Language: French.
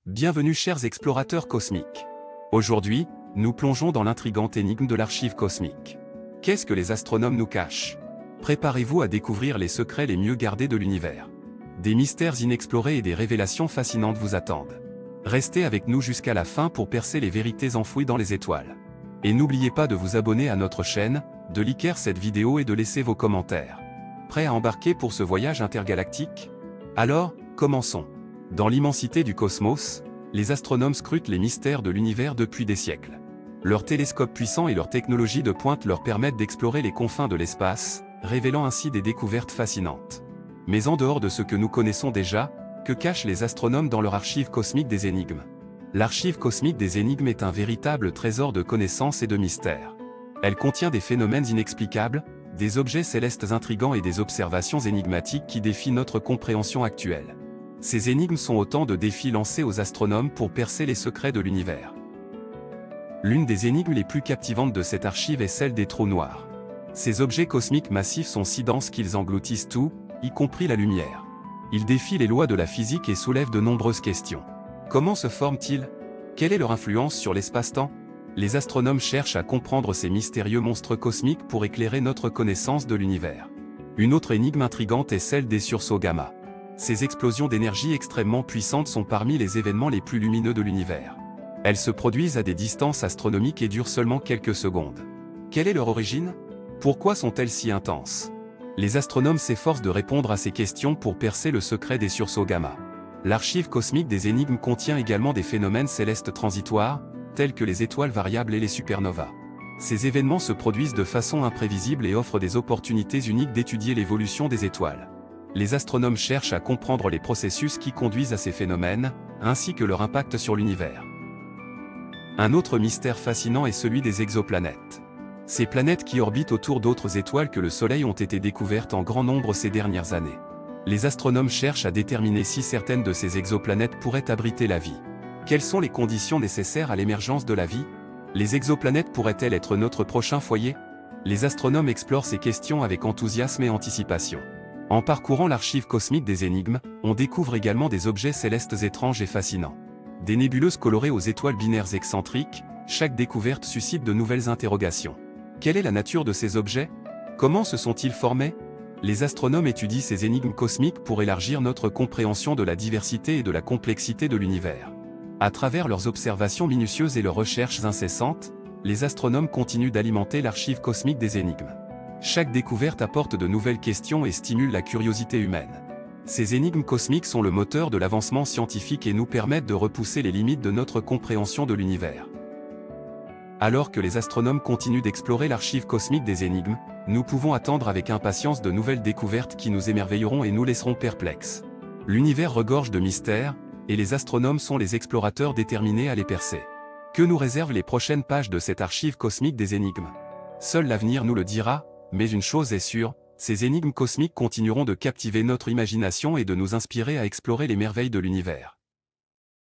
Bienvenue chers explorateurs cosmiques. Aujourd'hui, nous plongeons dans l'intrigante énigme de l'archive cosmique. Qu'est-ce que les astronomes nous cachent? Préparez-vous à découvrir les secrets les mieux gardés de l'univers. Des mystères inexplorés et des révélations fascinantes vous attendent. Restez avec nous jusqu'à la fin pour percer les vérités enfouies dans les étoiles. Et n'oubliez pas de vous abonner à notre chaîne, de liker cette vidéo et de laisser vos commentaires. Prêt à embarquer pour ce voyage intergalactique? Alors, commençons. Dans l'immensité du cosmos, les astronomes scrutent les mystères de l'univers depuis des siècles. Leurs télescopes puissants et leur technologie de pointe leur permettent d'explorer les confins de l'espace, révélant ainsi des découvertes fascinantes. Mais en dehors de ce que nous connaissons déjà, que cachent les astronomes dans leur archive cosmique des énigmes? L'archive cosmique des énigmes est un véritable trésor de connaissances et de mystères. Elle contient des phénomènes inexplicables, des objets célestes intrigants et des observations énigmatiques qui défient notre compréhension actuelle. Ces énigmes sont autant de défis lancés aux astronomes pour percer les secrets de l'univers. L'une des énigmes les plus captivantes de cette archive est celle des trous noirs. Ces objets cosmiques massifs sont si denses qu'ils engloutissent tout, y compris la lumière. Ils défient les lois de la physique et soulèvent de nombreuses questions. Comment se forment-ils? Quelle est leur influence sur l'espace-temps? Les astronomes cherchent à comprendre ces mystérieux monstres cosmiques pour éclairer notre connaissance de l'univers. Une autre énigme intrigante est celle des sursauts gamma. Ces explosions d'énergie extrêmement puissantes sont parmi les événements les plus lumineux de l'univers. Elles se produisent à des distances astronomiques et durent seulement quelques secondes. Quelle est leur origine? Pourquoi sont-elles si intenses? Les astronomes s'efforcent de répondre à ces questions pour percer le secret des sursauts gamma. L'archive cosmique des énigmes contient également des phénomènes célestes transitoires, tels que les étoiles variables et les supernovas. Ces événements se produisent de façon imprévisible et offrent des opportunités uniques d'étudier l'évolution des étoiles. Les astronomes cherchent à comprendre les processus qui conduisent à ces phénomènes, ainsi que leur impact sur l'univers. Un autre mystère fascinant est celui des exoplanètes. Ces planètes qui orbitent autour d'autres étoiles que le Soleil ont été découvertes en grand nombre ces dernières années. Les astronomes cherchent à déterminer si certaines de ces exoplanètes pourraient abriter la vie. Quelles sont les conditions nécessaires à l'émergence de la vie? Les exoplanètes pourraient-elles être notre prochain foyer? Les astronomes explorent ces questions avec enthousiasme et anticipation. En parcourant l'archive cosmique des énigmes, on découvre également des objets célestes étranges et fascinants. Des nébuleuses colorées aux étoiles binaires excentriques, chaque découverte suscite de nouvelles interrogations. Quelle est la nature de ces objets? Comment se sont-ils formés? Les astronomes étudient ces énigmes cosmiques pour élargir notre compréhension de la diversité et de la complexité de l'univers. À travers leurs observations minutieuses et leurs recherches incessantes, les astronomes continuent d'alimenter l'archive cosmique des énigmes. Chaque découverte apporte de nouvelles questions et stimule la curiosité humaine. Ces énigmes cosmiques sont le moteur de l'avancement scientifique et nous permettent de repousser les limites de notre compréhension de l'univers. Alors que les astronomes continuent d'explorer l'archive cosmique des énigmes, nous pouvons attendre avec impatience de nouvelles découvertes qui nous émerveilleront et nous laisseront perplexes. L'univers regorge de mystères, et les astronomes sont les explorateurs déterminés à les percer. Que nous réservent les prochaines pages de cette archive cosmique des énigmes? Seul l'avenir nous le dira. Mais une chose est sûre, ces énigmes cosmiques continueront de captiver notre imagination et de nous inspirer à explorer les merveilles de l'univers.